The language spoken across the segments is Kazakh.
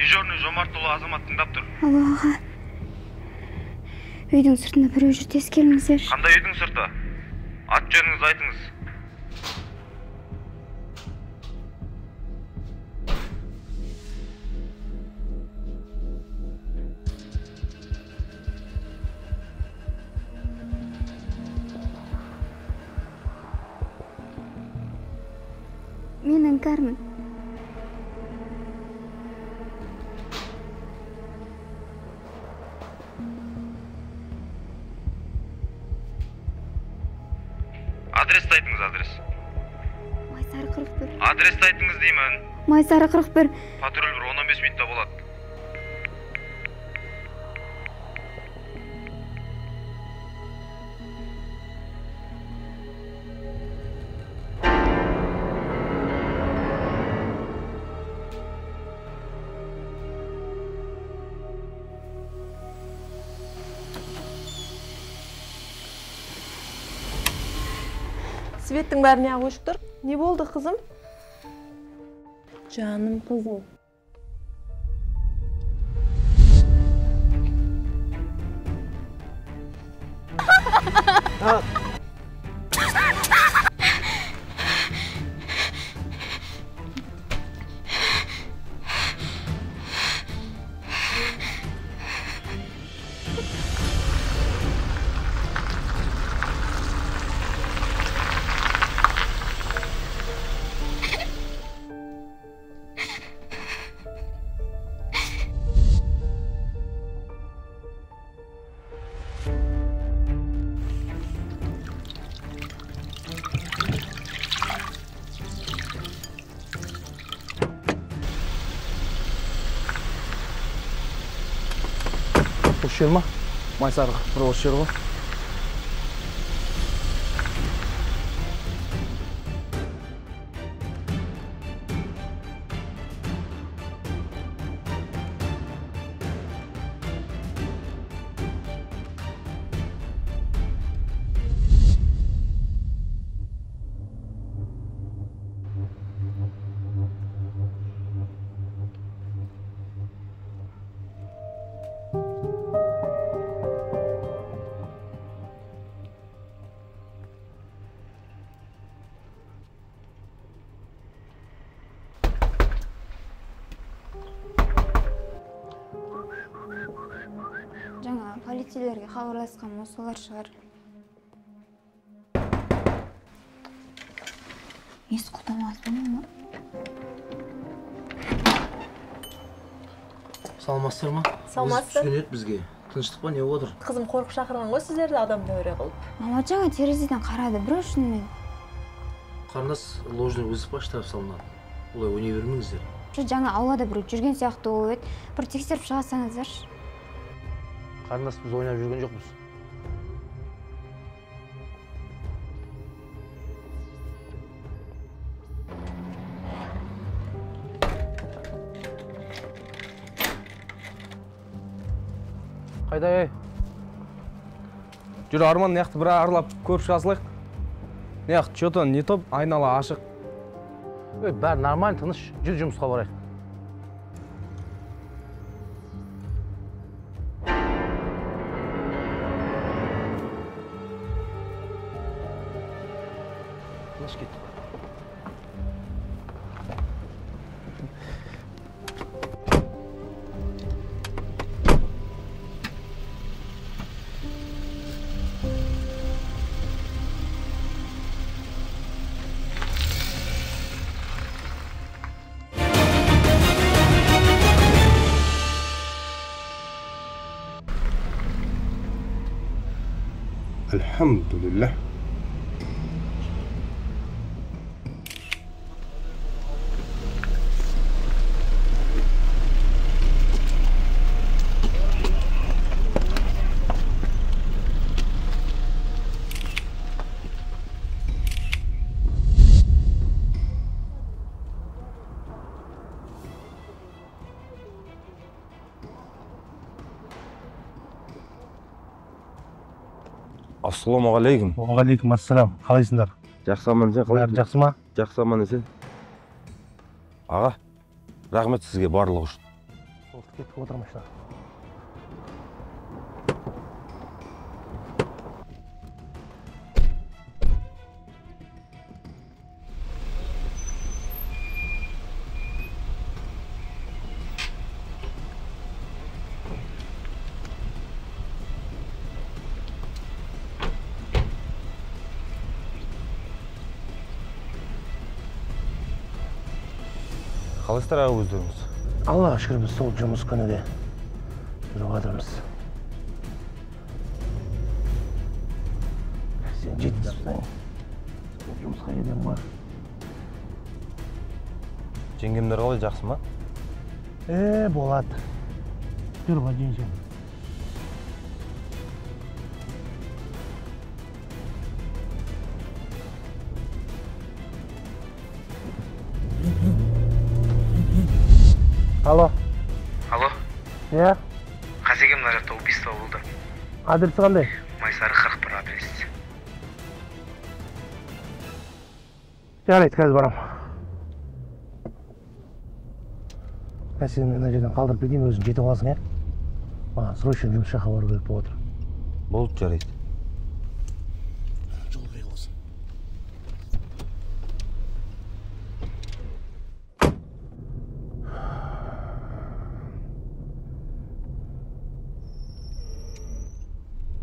Дежурный Жомартұлы Азамат тыңдап тұр. Алло, аға. Үйдің сыртында біреу жүр, тез келіңіздер. Қандай үйдің сырты? Ат жөніңізді айтыңыз. Мен іңкәрмін. Адресті айтыңыз, адрес. Майсары 41. Адресті айтыңыз деймін. Майсары 41. Патруль бір 15 минутта болады. Светтің бәріне қойып тұр. Не болды, қызым? Жаным қызым. Осы жер ма? Майсарға бір осы жер ғой. Жаңа полицейлерге хабарласқан осылар шығар. Ес құтамаз бұны ма? Салмастыр ма? Салмастыр. Түскен еді бізге. Тыныштық па, не отыр? Қызым қорқып шақырған ғой сіздерді адамды өре қылып. Мама жаңа терезеден қарады, біреу шынымен. Қарындас ложный вызов штраф салынады. Олай ойнай бермеңіздер. Жаңа аулада біреу жүрген сияқты болып еді. Бір тексеріп шығасаңыздаршы. Қарындас, біз ойнап жүрген жоқпыз. Қайда, ей? Жүр, Арман, неяқты бір аралап көріп шығасылайық. Неяқты, что-то не топ, айнала ашық. Бәрі нормально, тыныш. Жүр, жұмысқа барайық. Тыныш кет. الحمد لله. Ассалаумағалейкум. Уағалейкум ассалам. Қалайсыңдар? Жақсымын, сен қалайсың? Бәрі жақсы ма? Жақсымын, сен? Аға, рахмет сізге барлығы үшін. Кетіп отырмашlar. Қалайсыздар аға өздеріңіз? Аллаға шүкір біз сол жұмыс күніде жүріп жатырмыз. Сен жеткізсің. Жұмысқа келем ма? Жеңгемдер қалай, жақсы ма? Болады. Жүр ғой жеңшем. Алло. Алло, Я? Қасекем мына жақта убийство болды. Адресі қандай? Майсары 41 адрес. Жарайды, қазір барам. Сен мына жерден қалдырып кетейін, өзің жетіп аласың, е? Маған срочно жұмыс жаққа бару керек болып отыр. Болды, жарайды. Жол қиық болсын.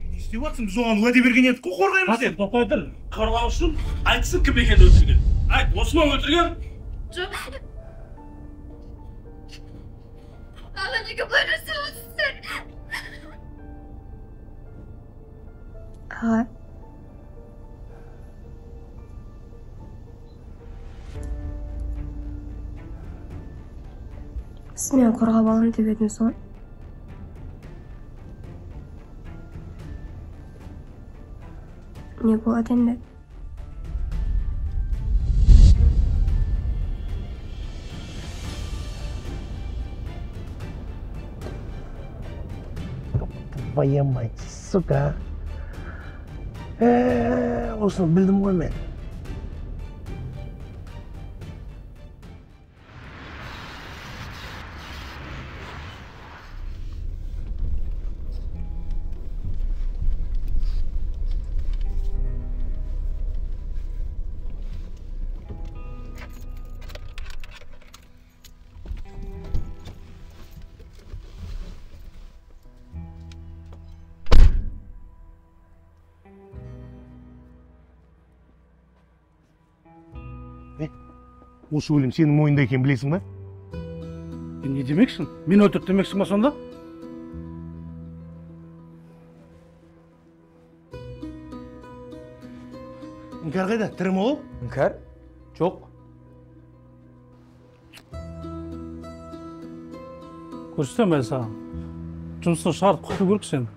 Не істеп жатсың? Біз оған уәде берген едік қой, қорғаймыз деп. Тоқтай тұр. Қорғау үшін айтсын кім екенін өлтірген. Айт, осы ма өлтірген? Жоқ. Ана неге бұлай жасап отырсыздар? Аға. Сіз мені қорғап алам деп едіңіз ғой. Не болады енді? Твою мать, сука. Осыны білдім ғой мен. Осы өлім сенің мойнында екенін білесің ба? Не демексің? Мен өлтірді демексің ба сонда? Іңкәр қайда? Тірі ме ол? Іңкәр? Жоқ. Көрсетем әлі саған. Жұмыстан шығарып құту керек сені.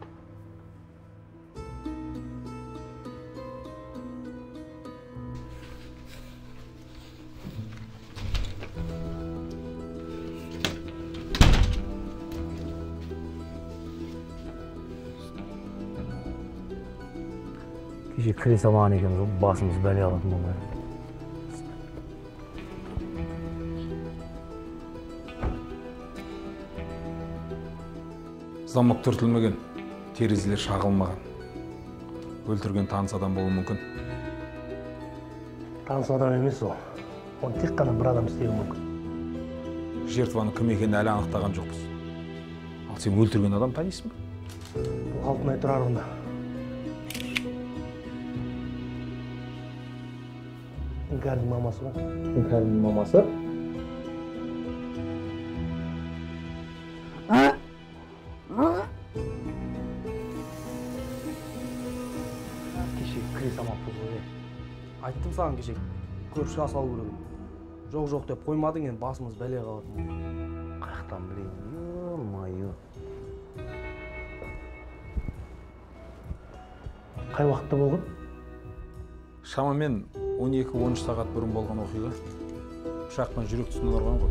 Кеше кіре салмаған екенбіз ғой, басымыз бәле алатын болмай. Замок түртілмеген, терезелер шағылмаған. Өлтірген таныс адам болуы мүмкін. Таныс адам емес ол. Оны тек қана бір адам істеуі мүмкін. Жертваны кім екенін әлі анықтаған жоқпыз. Ал сен өлтірген адам танисың ба? Бұл Алтынай Тұрарұлына. Іңкәрдің мамасы ба? Іңкәрдің мамасы? Кеше кіре салмаппыз ғой. Айттым саған кеше көрші асалу керек. Жоқ деп қоймадың, енді басымыз бәле қалатын. Қаяқтан білейін, ё-майо. Қай уақытта болған? Шамамен 12-13 сағат бұрын болған оқиға. Ұшақпен жүрек тұсынан ұрған ғой.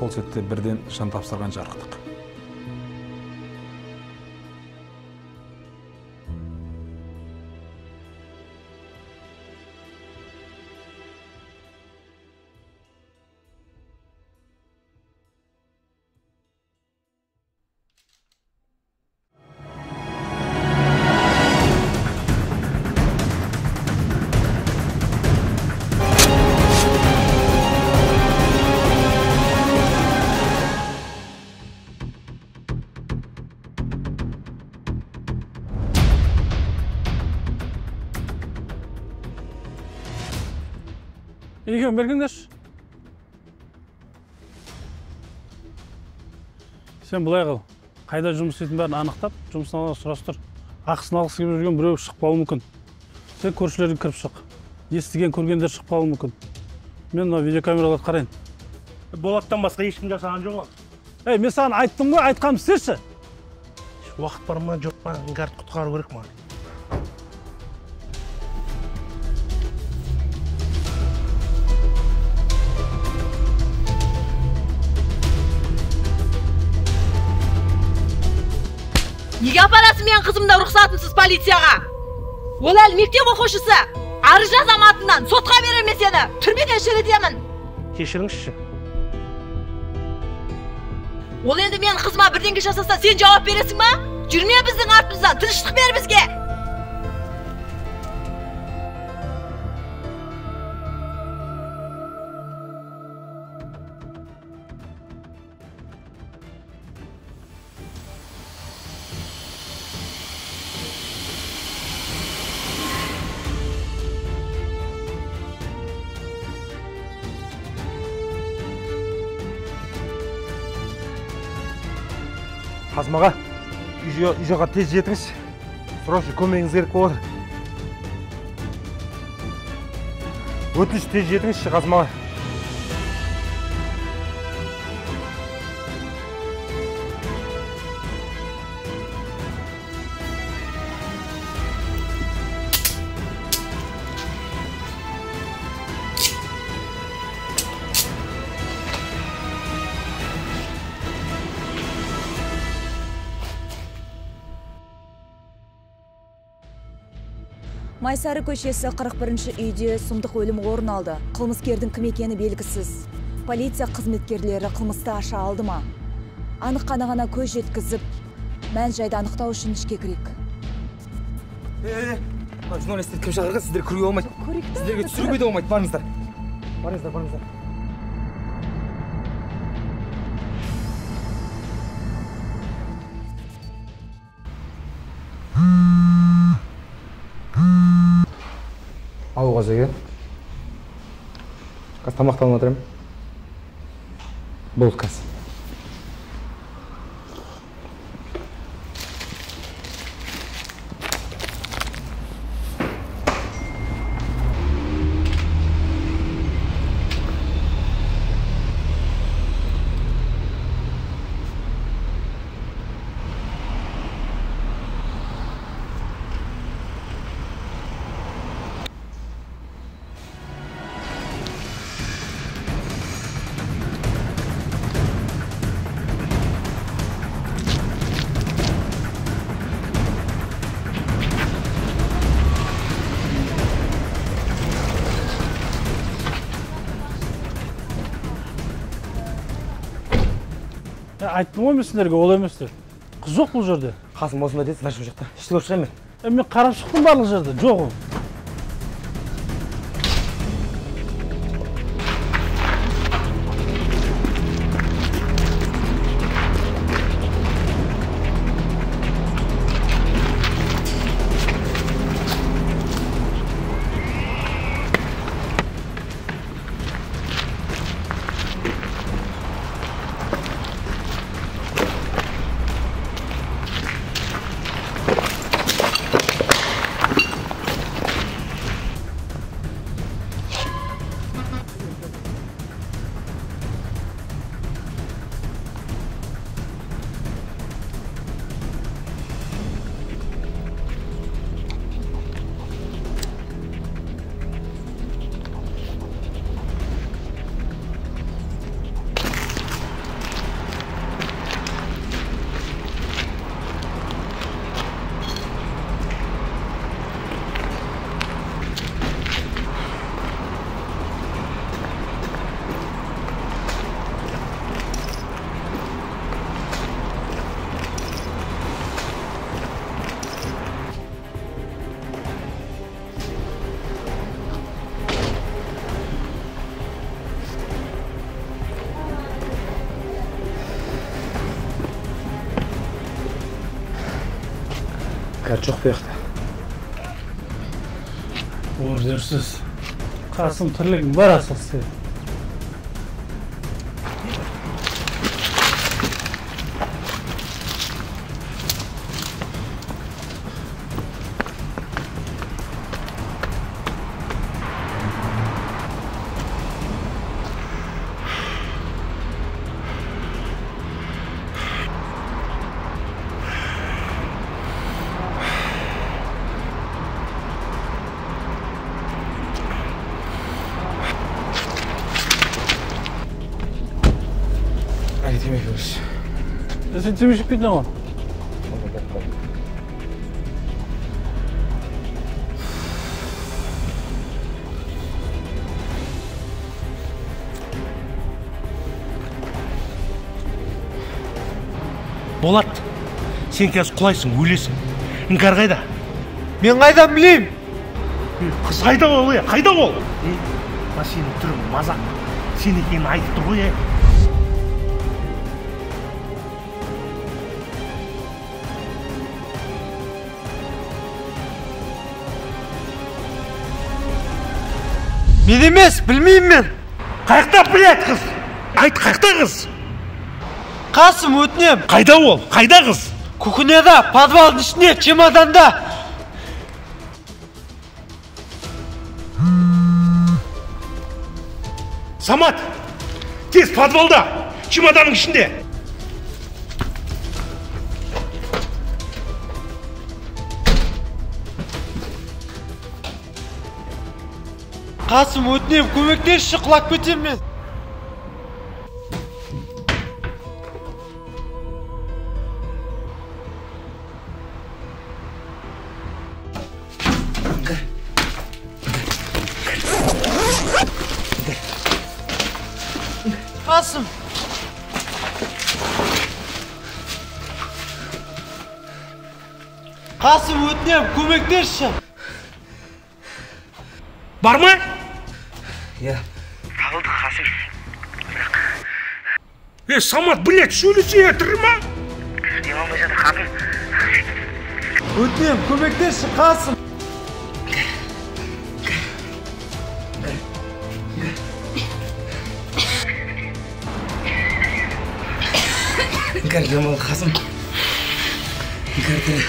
сол сәтте бірден жан тапсырған жарықтық. Екеуін бергіңдерші. Сен бұлай қыл. Қайда жұмыс істейтін бәрін анықтап, жұмысын ала сұрастыр. Ақысын алғысы келіп жүрген біреу шықпауы мүмкін. Сен көршілердің кіріп шық. Естіген, көргендер шықпауы мүмкін. Мен мына видеокамераларды қарайын. Болаттан басқа ешкім жасаған жоқ. Ей, мен саған айттым ғой, айтқанымды істеші. Уақыт бар ма, жоқ па? Іңгәрді құтқару керек ма? Неге апарасың мен қызымды рұқсатынсыз полицияға? Ол әлі мектеп оқушысы. Арыз жазам атынан, сотқа беремін сені. Түрмеге шірітемін. Кешіріңізші. Ол енді мен қызыма бірдеңе жасаса, сен жауап бересің ба? Жүрме біздің артымыздан, тыныштық бер бізге. Қазмаға, үй жаққа тез жетіңіз. Сұраушы көмегіңіз керек болады. Өтініш тез жетіңізші Қазмаға. Майсары көшесі 41-ші үйде сұмдық өлім орын алды. Қылмыскердің кім екені белгісіз. Полиция қызметкерлері қылмысты аша алды ма? Анық қана көз жеткізіп, мән жайды анықтау үшін ішке кірейік. Журналистер кім шақырған? Сіздер кіруге болмайды. Сіздерге түсіруге де болмайды. Барыңыздар. Барыңыздар. Ауға жеге. Қаз тамақтанып отырайын. Болды қаз. Айттым ғой мен сендерге, ол еместер. Қыз жоқ бұл жерде. Қасым осында деді, сынашым жақта. Ішті көріп шығайын мен. Мен қарап шықтым барлық жерде, жоқ ол. Кәрт жоқ бұяқта. Ордерсіз. Қасым тірлігің бар асылсы. Sen temizlik bittin ama. Болат, сен қазір құлайсың, өлесің. Іңкәр қайда? Мен қайдан білеймін? Қыз қайда ол, қайда ол? Сенің түрің мазақ. Сен екенін айтыпты ғой, Мен емес, білмеймін мен. Қайықта білет қыз? Айт, қайықта қыз? Қасым, өтінем. Қайда ол? Қайда қыз? Кухняда, подвалдың ішінде, чемоданда. Самат, тез подвалда, чемоданның ішінде. Қасым, өтінем, көмектесші, құлап кетем мен. Қасым. Қасым, өтінем, көмектесші. Бар ма? Иә. Табылды Қасым. Самат, блядь, сөйлесе тірі ма? Не болмай жатыр Қасым. Өтінем, көмектесші, Қасым. Іңкәр жамал Қасым. Іңкәр тірі.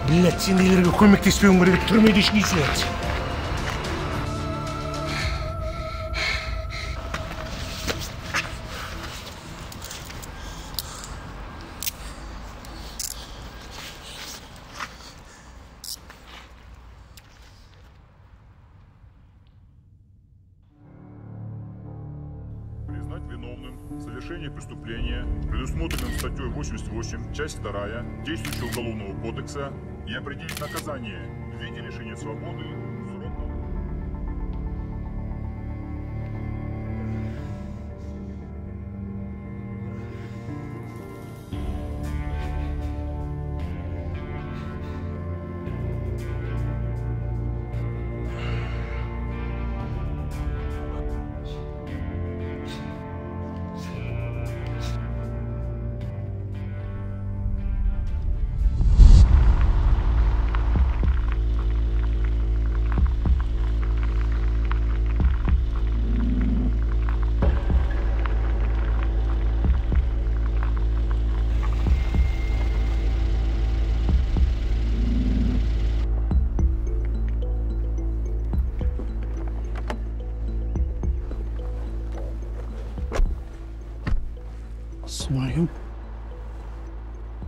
Блядь, сендейлерге көмектеспеуің керек, түрмеде ішінейсің еді. Признать виновным в совершении преступления, предусмотренным статьей 88, часть 2 действующего Уголовного кодекса, и определить наказание в виде лишения свободы сроком. Смайым.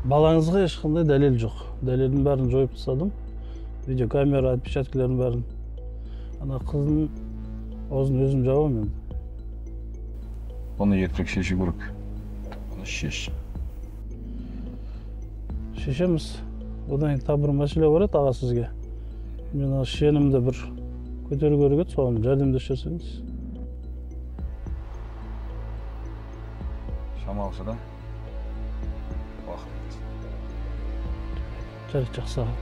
Балаңызға ешқандай дәлел жоқ. Дәлелдің бәрін жойып тастадым. Видеокамера, отпечаткілердің бәрін. Ана қыздың аузын өзім жабамын енді. Оны ертерек шешу керек. Оны шеш. Шешеміз. Одан кейін тағы бір мәселе бар еді аға сізге. Мен шенімді бір көтеру керек еді, соған жәрдемдесіп жүрсеңіз. Шамалшы да? Уақыт. Жарайды, жақсы аға.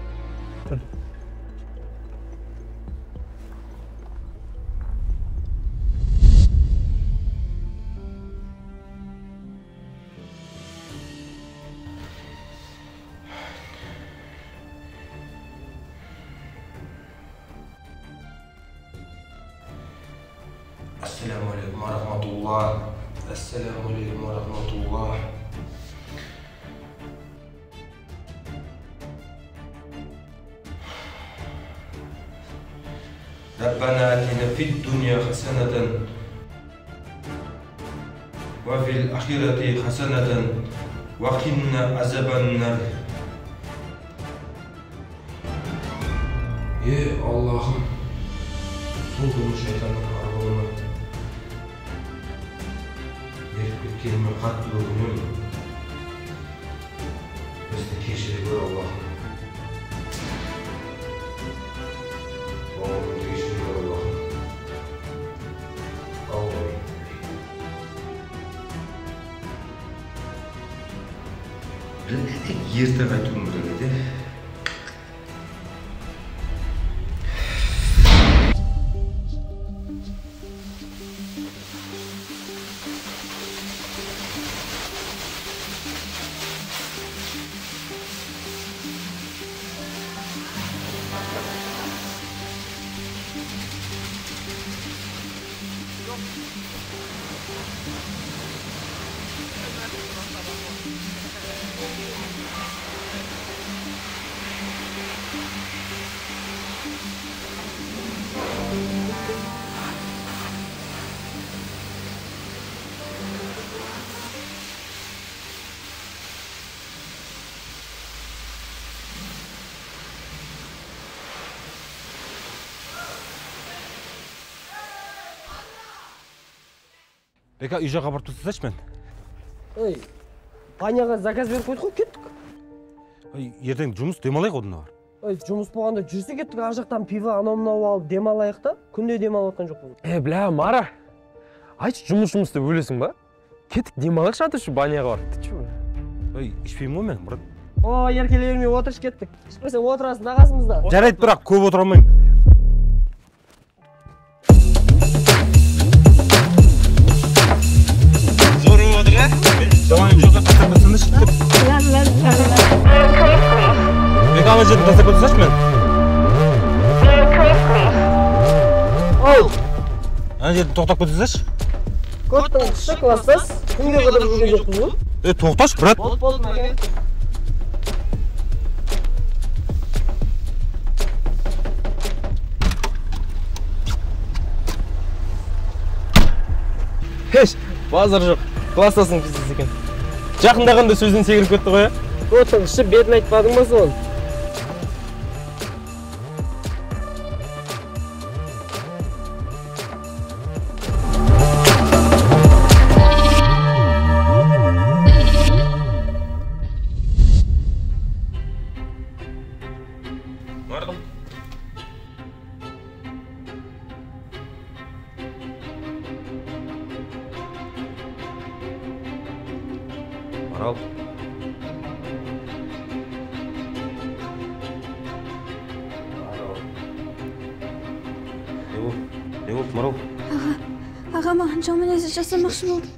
Assalamu alaikum wa rahmatullah. Assalamu alaikum wa rahmatullah. ربنا آتنا في الدنيا حسنة وفي الآخرة حسنة وقنا عذاب النار. Ey Allah'ım, sol günü şeytanın aralığına verip kelime katlığını bizde keşire gör Allah'ım. Oğlum keşire gör Allah'ım. Allah'ım. Tek yerde kaytımda dedi. Бека, үй жаққа барып тұрсашы мен. Ой, Паняға заказ беріп қойдық қой, кеттік. Ой, ертең жұмыс демалайық одан бар. Ой, жұмыс болғанда жүрсе кеттік, ар жақтан пиво анау-мынау алып демалайық та. Күнде демалып жатқан жоқпыз. Бля, Мара. Айтшы, жұмыс деп өлесің ба? Кеттік демалайық шаты шу баняға бар. Ты чё? Ой, ішпеймін ғой мен, брат. О, еркелеріме отырш кеттік. Ішпесең отырасың ағасымызда. Жарайды, бірақ көп отыра алмаймын. Давай, что-то так слышишь? Бека, ана жерде тастап отырсашы мен. Ой! Ана жерде тоқтап отырсашы. Көттің іші класстас. Күнге қыдырып жүрген жоқпыз ғой? Тоқташы, брат. Болды, мәке. Хеш, базар жоқ. Кластасың пиздес екен. Жақындағанда сөзден секіріп кетті ғой, ә? Көттің іші бетін айтпадың ба соны? Бардым. Марал. Не болды, Марал? Аға маған жаман әсер жасамақшы болды.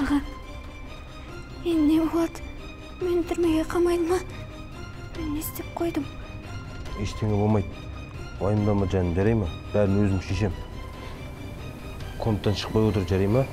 Аға, енді не болады? Мені түрмеге қамайды ма? Мен не істеп қойдым? Ештеңе болмайды. Уайымдама жаным, жарай ма? Бәрін өзім шешем. Комнаттан шықпай отыр, жарай ма?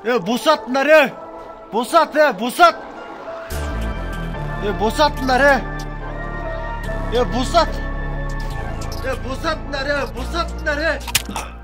Босатыңдар, босат, босат. Босатыңдар, босат. Босатыңдар, босатыңдар.